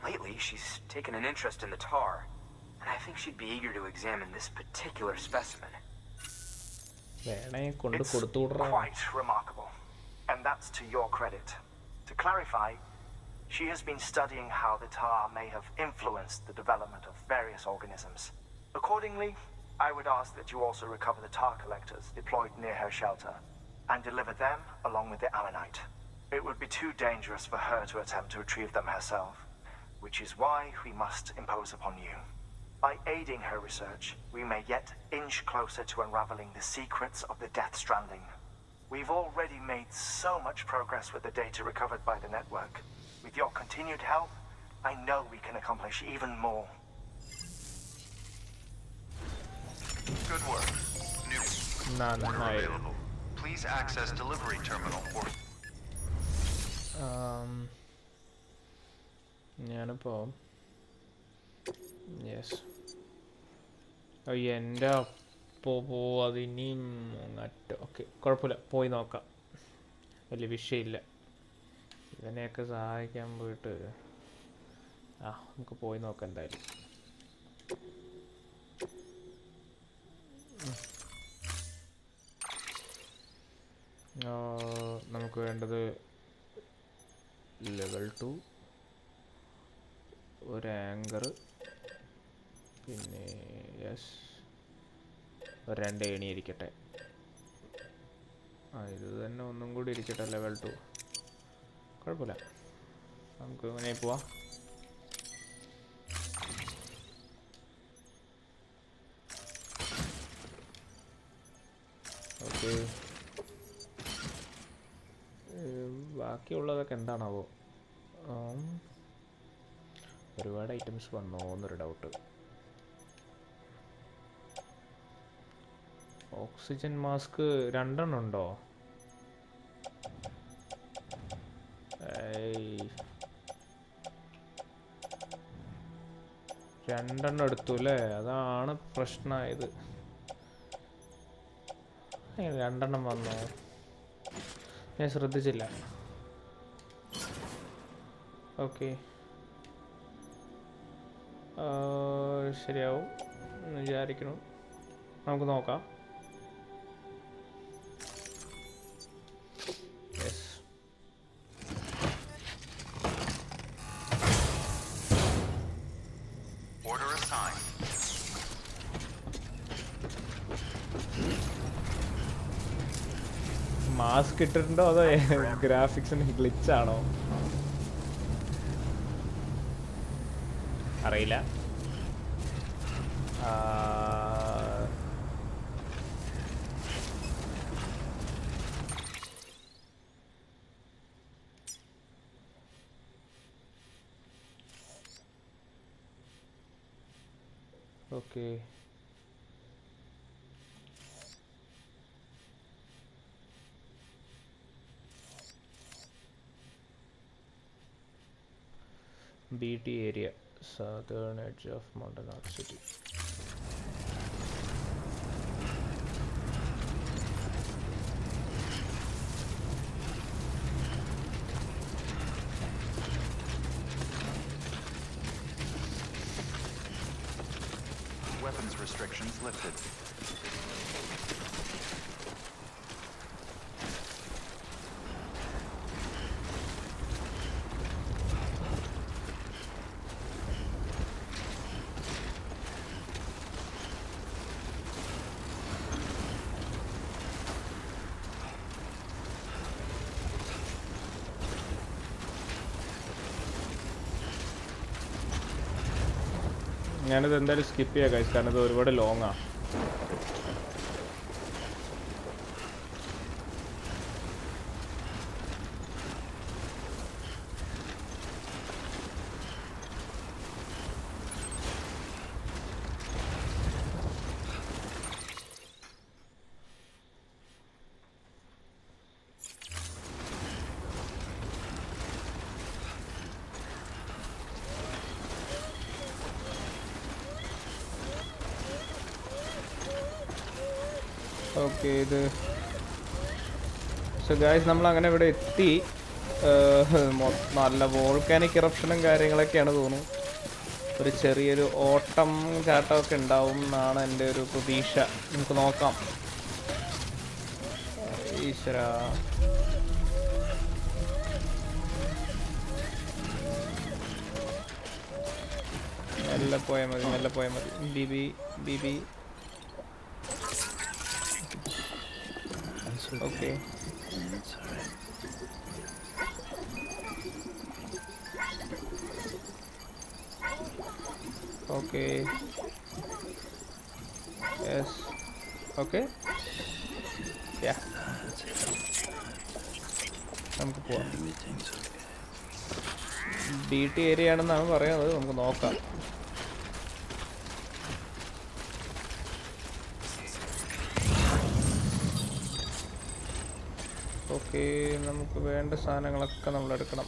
Lately, she's taken an interest in the tar, and I think she'd be eager to examine this particular specimen. It's quite remarkable, and that's to your credit. To clarify, she has been studying how the tar may have influenced the development of various organisms. Accordingly, I would ask that you also recover the tar collectors deployed near her shelter. and deliver them along with the ammonite. It would be too dangerous for her to attempt to retrieve them herself, which is why we must impose upon you. By aiding her research, we may yet inch closer to unraveling the secrets of the Death Stranding. We've already made so much progress with the data recovered by the network. With your continued help, I know we can accomplish even more. Good work. New നന്നായി. available. Please access delivery terminal for ഞാനിപ്പോൾ yes എൻ്റെ അപ്പോൾ അതിനിയും okay കുഴപ്പമില്ല, പോയി നോക്കാം, വലിയ വിഷയമില്ല. ഇവനെയൊക്കെ സഹായിക്കാൻ പോയിട്ട് നമുക്ക് പോയി നോക്കാം എന്തായാലും. നമുക്ക് വേണ്ടത് ലെവൽ 2, ഒരു ആങ്കർ, പിന്നെ യെസ് ഒരു 2 ഏണി ഇരിക്കട്ടെ. ഇത് തന്നെ ഒന്നും കൂടി ഇരിക്കട്ടെ, ലെവൽ 2. കുഴപ്പമില്ല, നമുക്ക് ഇങ്ങനെ പോവാം. ഓക്കെ, ബാക്കിയുള്ളതൊക്കെ എന്താണാവോ? ഒരുപാട് ഐറ്റംസ് വന്നോ എന്നൊരു ഡൗട്ട്. ഓക്സിജൻ മാസ്ക് 2 എണ്ണം ഉണ്ടോ? 2 എണ്ണം എടുത്തു അല്ലേ, അതാണ് പ്രശ്നമായത്. 2 എണ്ണം വന്നോ? ഞാൻ ശ്രദ്ധിച്ചില്ല. ഓക്കെ, ശരിയാവും എന്ന് വിചാരിക്കണം. നമുക്ക് നോക്കാം. Yes, order assigned. മാസ്ക് ഇട്ടിട്ടുണ്ടോ അതോ ഗ്രാഫിക്സിന് ഗ്ലിച്ചാണോ അറിയില്ല. Okay, BT area, southern edge of Mountain City. Weapons restrictions lifted. ഞാനിത് എന്തായാലും സ്കിപ്പ് ചെയ്യാം ഗൈസ്, കാരണം ഇത് ഒരുപാട് ലോങ്ങാണ്. ഓക്കെ, ഇത് സോ ഗായ്സ് നമ്മളങ്ങനെ ഇവിടെ എത്തി. നല്ല വോൾക്കാനിക് ഇറപ്ഷനും കാര്യങ്ങളൊക്കെയാണ് തോന്നുന്നു. ഒരു ചെറിയൊരു ഓട്ടം ചാട്ടമൊക്കെ ഉണ്ടാവും എന്നാണ് എൻ്റെ ഒരു പ്രതീക്ഷ. നമുക്ക് നോക്കാം. ഈശ്വര, മെല്ലെ പോയാൽ മതി, മെല്ലെ പോയാൽ മതി. ബിബി It's okay. Okay. It's alright. Okay. Yes. Okay. Yeah. That's it. നമുക്ക് പോവാം. Everything's okay. DT ഏരിയ ആണെന്നാണ് പറയുന്നത്. നമുക്ക് നോക്കാം. ഓക്കെ, നമുക്ക് വേണ്ട സാധനങ്ങളൊക്കെ നമ്മൾ എടുക്കണം.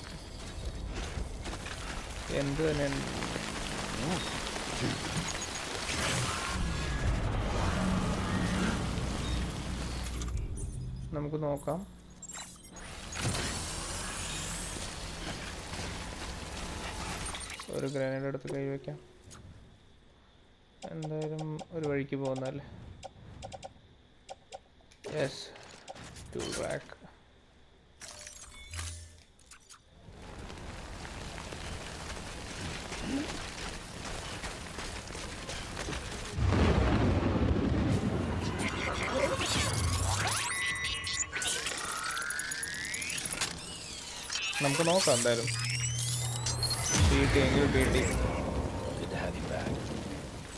എന്ത് തന്നെ നമുക്ക് നോക്കാം. ഒരു ഗ്രനേഡ് എടുത്ത് കൈ വയ്ക്കാം. എന്തായാലും ഒരു വഴിക്ക് പോകുന്നല്ലേ. Yes, tool rack. നമുക്ക് നോക്കാം എന്തായാലും. BT എങ്കിലും BT. Good to have you back.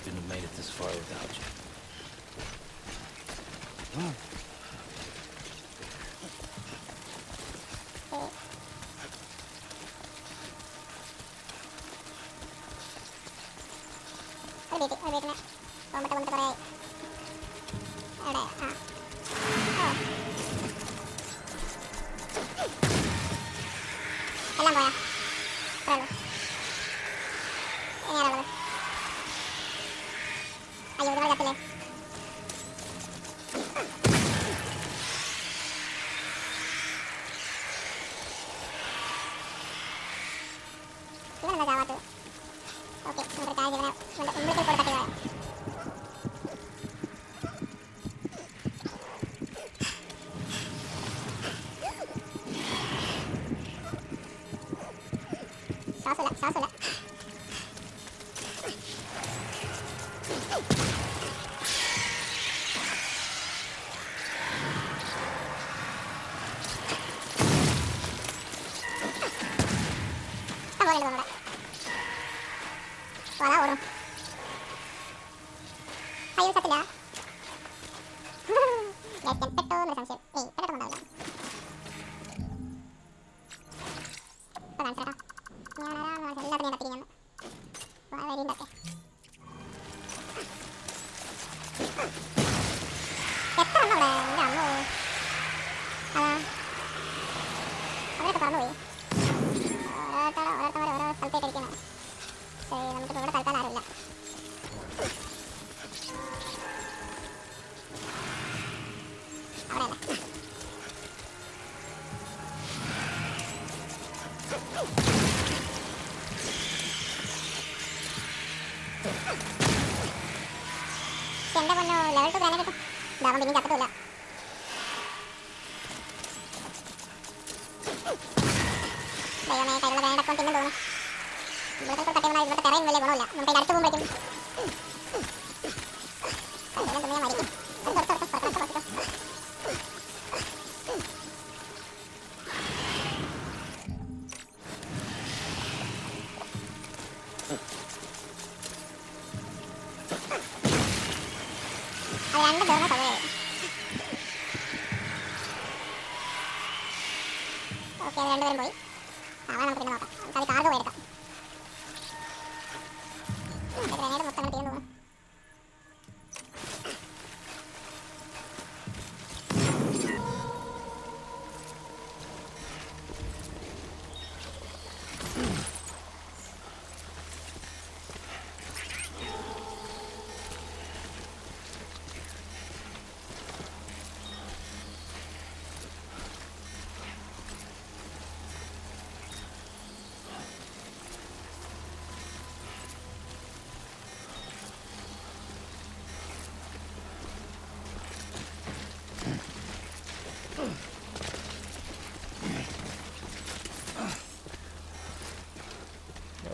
Couldn't have made it this far without you.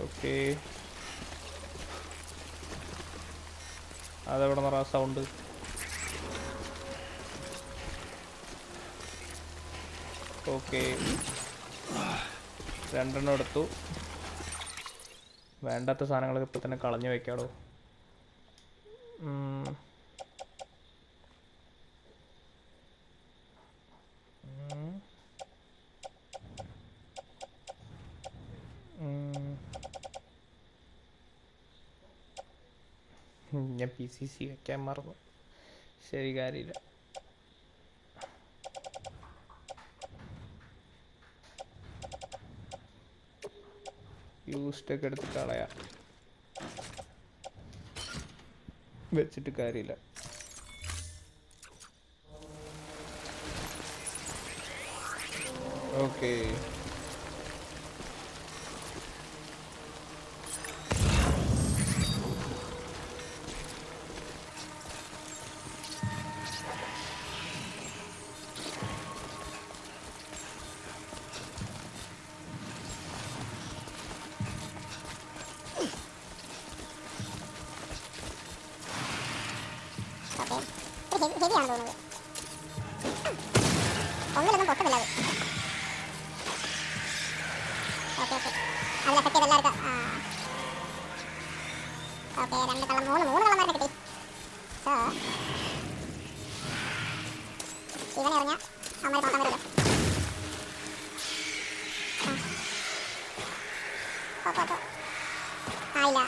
Okay, അതെവിടെ നിറ സൗണ്ട്? ഓക്കെ, 2 എടുത്തു. വേണ്ടാത്ത സാധനങ്ങളൊക്കെ ഇപ്പം തന്നെ കളഞ്ഞു വെക്കാടോ. ഞാൻ PCC വയ്ക്കാൻ മറന്നു. ശരി, കാര്യമില്ല. യൂസ്റ്റൊക്കെ എടുത്ത് കളയാം, വെച്ചിട്ട് കാര്യമില്ല. ഓക്കെ, ഹെവിയാണെന്ന് തോന്നുന്നത്. ഒന്നിലൊന്നും പൊട്ടുന്നില്ല അത്. ഓക്കെ ഓക്കെ, അതിൽ എഫക്ട് ചെയ്ത് എല്ലാവർക്കും. ഓക്കെ, 2 കള്ളം, 3 കള്ളന്മാരെ കിട്ടി. സോ ഇവനെ എറിഞ്ഞാൽ അമ്മ നോക്കാൻ വരില്ല. ആയില്ല,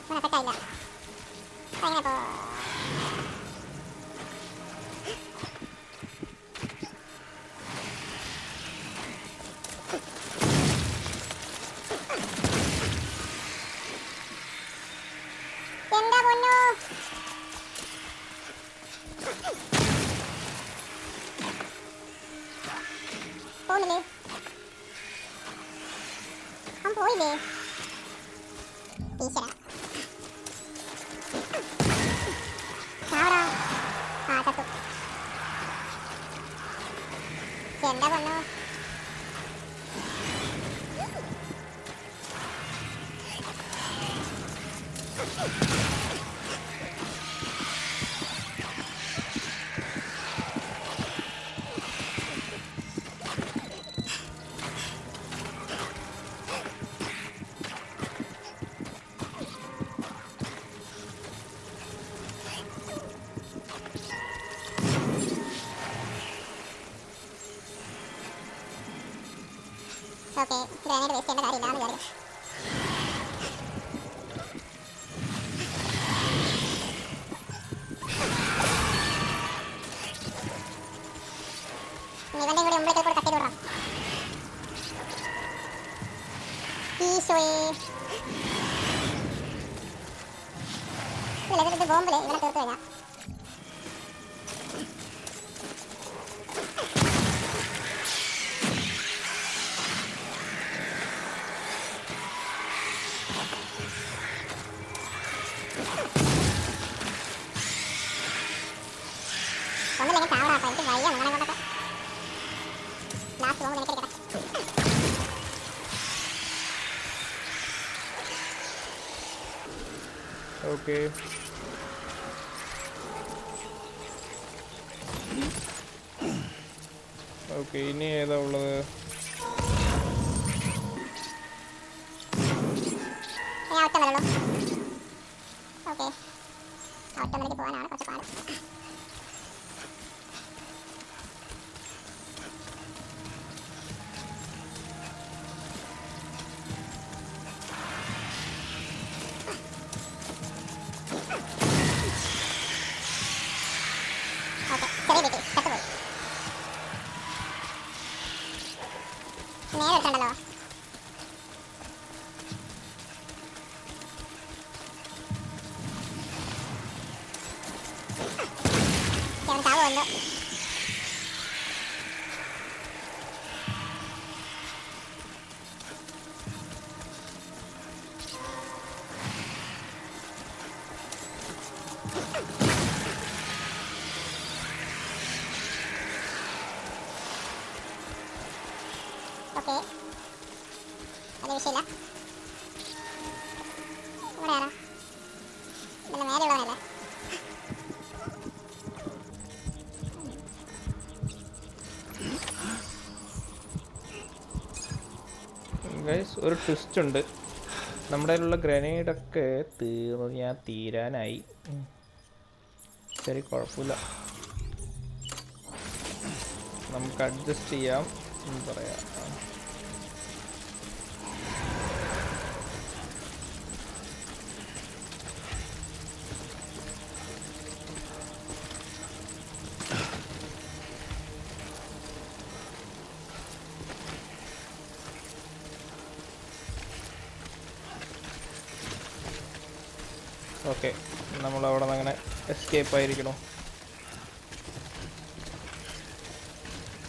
ഇവൻ എഫക്റ്റ് ആയില്ല. എങ്ങനെ പോ? എന്താ പൊന്നോ, പോണില്ലേ? അവൻ പോയില്ലേ? ഈശ്വരാ, ചാവടാ. ചത്തു. എന്താ പൊന്നോ, ഓക്കെ, ഗ്രാനേഡ് വേസ്റ്റ് ചെയ്യേണ്ട കാര്യമില്ലാന്ന് വിചാരിക്കും. ഇവന്റെ കൂടെ മുമ്പിലേക്ക് കൂടെ കട്ടി വിടാം. ഈശോയെ, ഇത് ബോംബില് ഇവനെ തീർത്ത് കഴിഞ്ഞാൽ ഒന്നില്ലെങ്കിൽ ചാവടാ. എനിക്ക് വയ്യ നിങ്ങളെ കൊണ്ടൊക്കെ. ലാസ്റ്റ് ബോംബ് നിനക്കിരിക്കട്ടെ. ഓക്കെ, ഓക്കെ, ഇനി ഏതാ ഉള്ളത്? ഒറ്റ വരള്ളൂ. ഓക്കെ, ഒറ്റ വരയ്ക്ക് പോകാനാണ് കുറച്ച് പാട്. ഓക്കെ, ചെറിയ വീട്ടിൽ ചത്തുപോയി. നേരെ എടുക്കണ്ടല്ലോ. ചാവുമല്ലോ. ഓക്കെ, അത് വിഷയമില്ല. ഇവിടെ ആരാ? ഇതിൻ്റെ മേലെയുള്ളവനല്ലേ? ഗൈസ് ഒരു ട്വിസ്റ്റ് ഉണ്ട്. നമ്മുടെ കയ്യിലുള്ള ഗ്രനേഡൊക്കെ തീരാനായി. ശരി, കുഴപ്പമില്ല, നമുക്ക് അഡ്ജസ്റ്റ് ചെയ്യാം എന്ന് പറയാം. ഓക്കെ, നമ്മളവിടെ നിന്ന് അങ്ങനെ എസ്കേപ്പ് ആയിരിക്കണോ?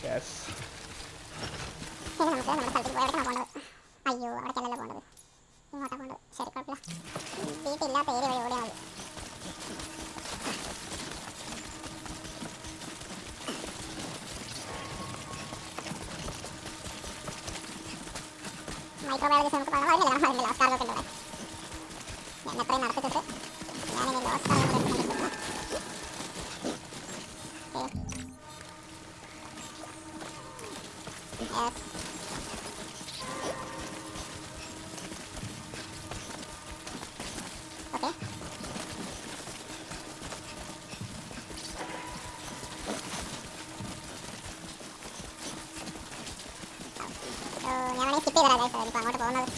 യെസ്. നമുക്ക് നമ്മുടെ സ്ഥലത്തേക്ക് പോയി പോകേണ്ടത്. അയ്യോ, അവിടേക്കല്ലല്ലോ പോകേണ്ടത്, ഇങ്ങോട്ടാണ് പോകേണ്ടത്. ശരി, കുഴപ്പമില്ല, വീട്ടില്ലാത്ത ഏരിയ വഴി ഓടിയാൽ മതി. മൈക്രോബയോളജിസ്റ്റ് നമുക്ക് പറഞ്ഞില്ല ലോസ്റ്റ് ആർഗൊക്കെ ഉണ്ട്. ഞാൻ എത്രയും നടത്തിച്ചിട്ട് ഞാനിനി ലോസ്റ്റ് ആർഗൊക്കെ ഞാൻ വേണമെങ്കിൽ സ്കിപ്പ് ചെയ്തരാം ഗൈസ്, ഇപ്പോൾ അങ്ങോട്ട് പോകുന്നത്.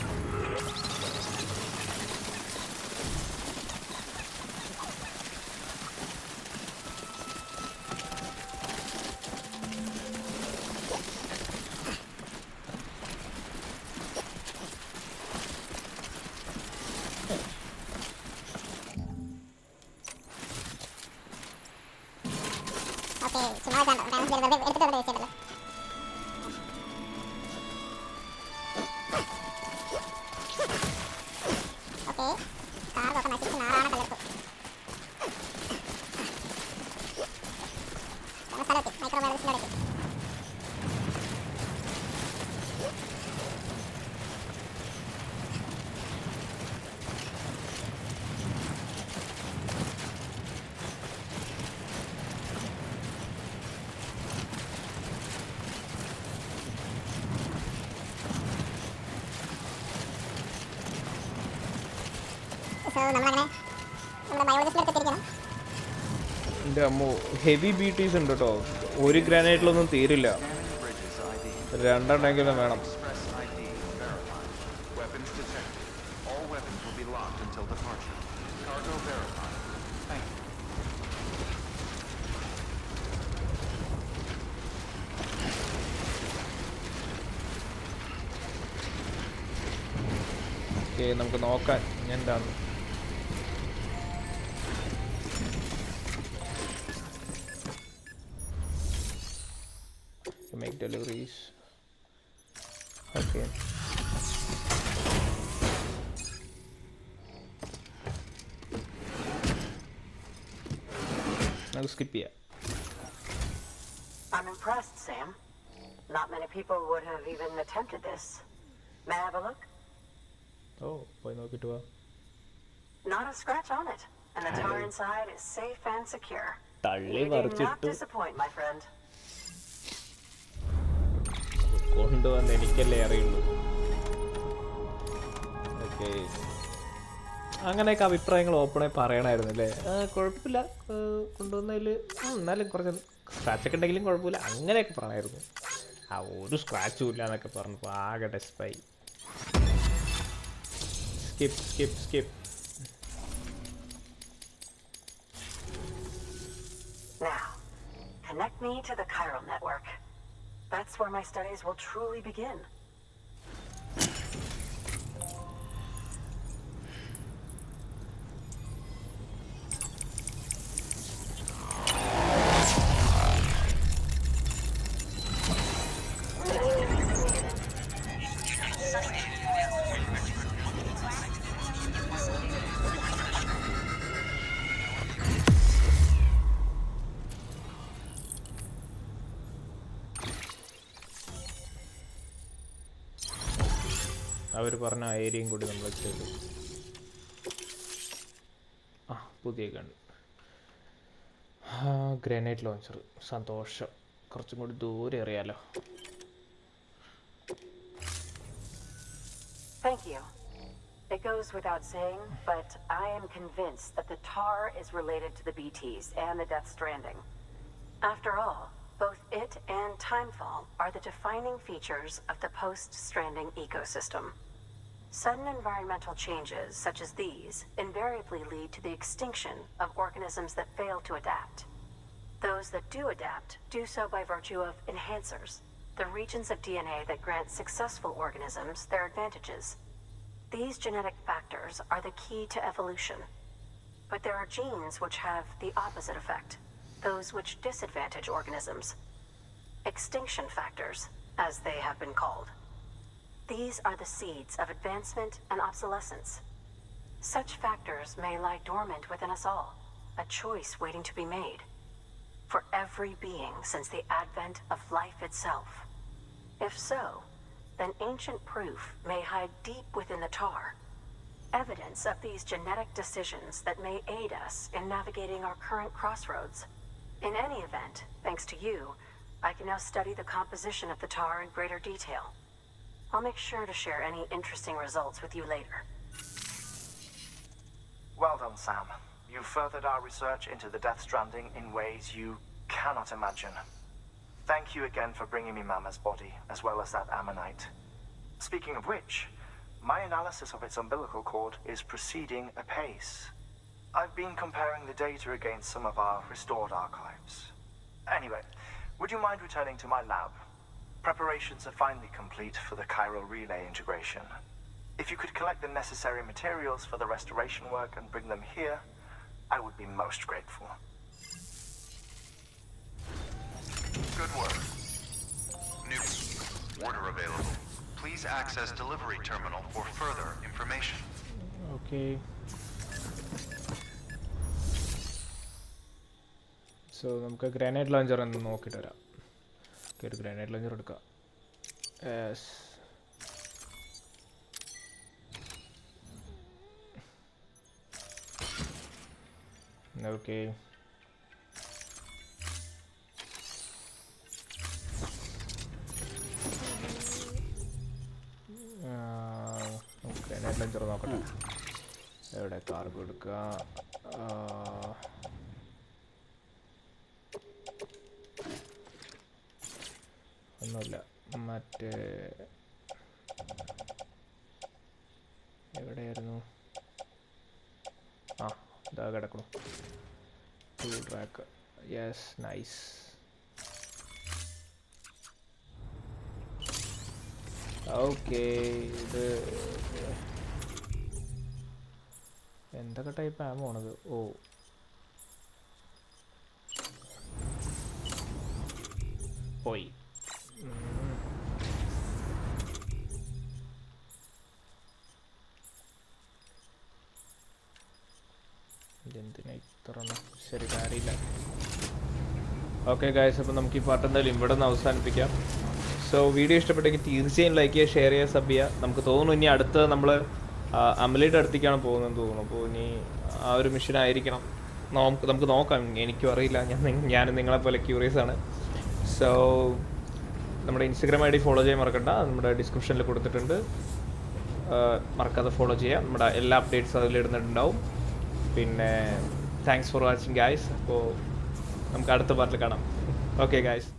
ഓക്കെ, ചുമ്മാ എടുത്തിട്ട് വെച്ചിട്ടല്ലോ. ഓക്കെ, കാർഗൊക്കെ നശിച്ച് നാറാണ് തലപ്പ്. നമ്മൾ സ്ഥലത്ത് മൈക്രോബയോളജിസ്റ്റിൻ്റെ അടുത്ത്. നമ്മളങ്ങനെ നമ്മുടെ ബയോളജിസ്റ്റിൻ്റെ അടുത്ത് എത്തിയിരിക്കണം. എൻ്റെ അമ്മോ, ഹെവി ബീറ്റീസ് ഉണ്ട് കേട്ടോ. ഒരു ഗ്രാനൈറ്റിലൊന്നും തീരില്ല, രണ്ടെണ്ണെങ്കിലും വേണം. ഓക്കെ, നമുക്ക് നോക്കാൻ എന്താണ്. Make deliveries. Okay. നമുക്ക് സ്കിപ്പ് ചെയ്യാം. I'm impressed, Sam. Not many people would have even attempted this. May I have a look? Oh, പോയി നോക്കിട്ട് വാ. Not a scratch on it, and the tar inside is safe and secure. തള്ളി You did not മറിച്ചിട്ട് disappoint, my friend. കൊണ്ടുവന്ന് എനിക്കല്ലേ അറിയുള്ളൂ. Okay, അങ്ങനെയൊക്കെ അഭിപ്രായങ്ങൾ ഓപ്പണായി പറയണമായിരുന്നു അല്ലേ? കുഴപ്പമില്ല, കൊണ്ടുവന്നതിൽ എന്നാലും കുറച്ച് സ്ക്രാച്ചൊക്കെ ഉണ്ടെങ്കിലും കുഴപ്പമില്ല, അങ്ങനെയൊക്കെ പറയണമായിരുന്നു. ഒരു സ്ക്രാച്ചും ഇല്ല എന്നൊക്കെ പറഞ്ഞപ്പോൾ ആകെ ഡെസ്പായി. Skip skip skip. Now, connect me to the chiral network. That's where my studies will truly begin. അവർ പറഞ്ഞ ആ ഏരിയയും കൂടി നമ്മൾ ചെയ്തു. പുതിയ ഗൺ, ഗ്രനേഡ് ലോഞ്ചർ. സന്തോഷം, കുറച്ചും കൂടി ദൂരെ എറിയാലോ. Thank you. It goes without saying, but I am convinced that the tar is related to the BTs and the Death Stranding. After all, both it and Timefall are the defining features of the post-Stranding ecosystem. Sudden environmental changes such as these invariably lead to the extinction of organisms that fail to adapt. Those that do adapt do so by virtue of enhancers, the regions of DNA that grant successful organisms their advantages. These genetic factors are the key to evolution. But there are genes which have the opposite effect, those which disadvantage organisms. Extinction factors, as they have been called. These are the seeds of advancement and obsolescence. Such factors may lie dormant within us all, a choice waiting to be made. For every being since the advent of life itself. If so, then ancient proof may hide deep within the tar. Evidence of these genetic decisions that may aid us in navigating our current crossroads. In any event, thanks to you, I can now study the composition of the tar in greater detail. I'll make sure to share any interesting results with you later. Well done, Sam. You furthered our research into the Death Stranding in ways you cannot imagine. Thank you again for bringing me Mama's body, as well as that ammonite. Speaking of which, my analysis of its umbilical cord is proceeding apace. I've been comparing the data against some of our restored archives. Anyway, would you mind returning to my lab? Preparations are finally complete for the chiral relay integration. If you could collect the necessary materials for the restoration work and bring them here, I would be most grateful. Good work. New order available. Please access delivery terminal for further information. Okay. So നമുക്ക് granite launcher ഒന്ന് നോക്കിയിട്ട് വരാം. ഒരു granite launcher എടുക്കാം. Yes. Okay. Granite launcher നോക്കട്ടെ. എവിടെ cargo എടുക്കുക. ഒന്നുമില്ല. മറ്റേ എവിടെയായിരുന്നു? ആ ഇതാ കിടക്കണം. Tool track. Yes, nice. Okay. ഇത് എന്തൊക്കെ ടൈപ്പ് ആമോണത്? ഓ, പോയി. ഇതെന്തിനാ ഇത്ര? ശരി, കാര്യമില്ല. ഓക്കെ ഗായ്സ്, അപ്പോൾ നമുക്ക് ഈ പാട്ട് എന്തായാലും ഇവിടെ നിന്ന് അവസാനിപ്പിക്കാം. സോ വീഡിയോ ഇഷ്ടപ്പെട്ടെങ്കിൽ തീർച്ചയായും ലൈക്ക് ചെയ്യുക, ഷെയർ ചെയ്യുക, സബ് ചെയ്യുക. നമുക്ക് തോന്നുന്നു ഇനി അടുത്ത് നമ്മൾ അമലയുടെ അടുത്തേക്കാണ് പോകുന്നതെന്ന് തോന്നുന്നു. അപ്പോൾ ഇനി ആ ഒരു മിഷൻ ആയിരിക്കണം. നമുക്ക് നോക്കാം. എനിക്കും അറിയില്ല. ഞാൻ നിങ്ങളെപ്പോലെ ക്യൂറിയസ് ആണ്. സോ നമ്മുടെ ഇൻസ്റ്റഗ്രാം ഐ ഡി ഫോളോ ചെയ്യാൻ മറക്കണ്ട. നമ്മുടെ ഡിസ്ക്രിപ്ഷനിൽ കൊടുത്തിട്ടുണ്ട്. മറക്കാതെ ഫോളോ ചെയ്യുക. നമ്മുടെ എല്ലാ അപ്ഡേറ്റ്സും അതിലിടുന്നിട്ടുണ്ടാവും. പിന്നെ താങ്ക്സ് ഫോർ വാച്ചിങ് ഗായ്സ്. അപ്പോൾ നമുക്ക് അടുത്ത പാർട്ടിൽ കാണാം. Okay guys.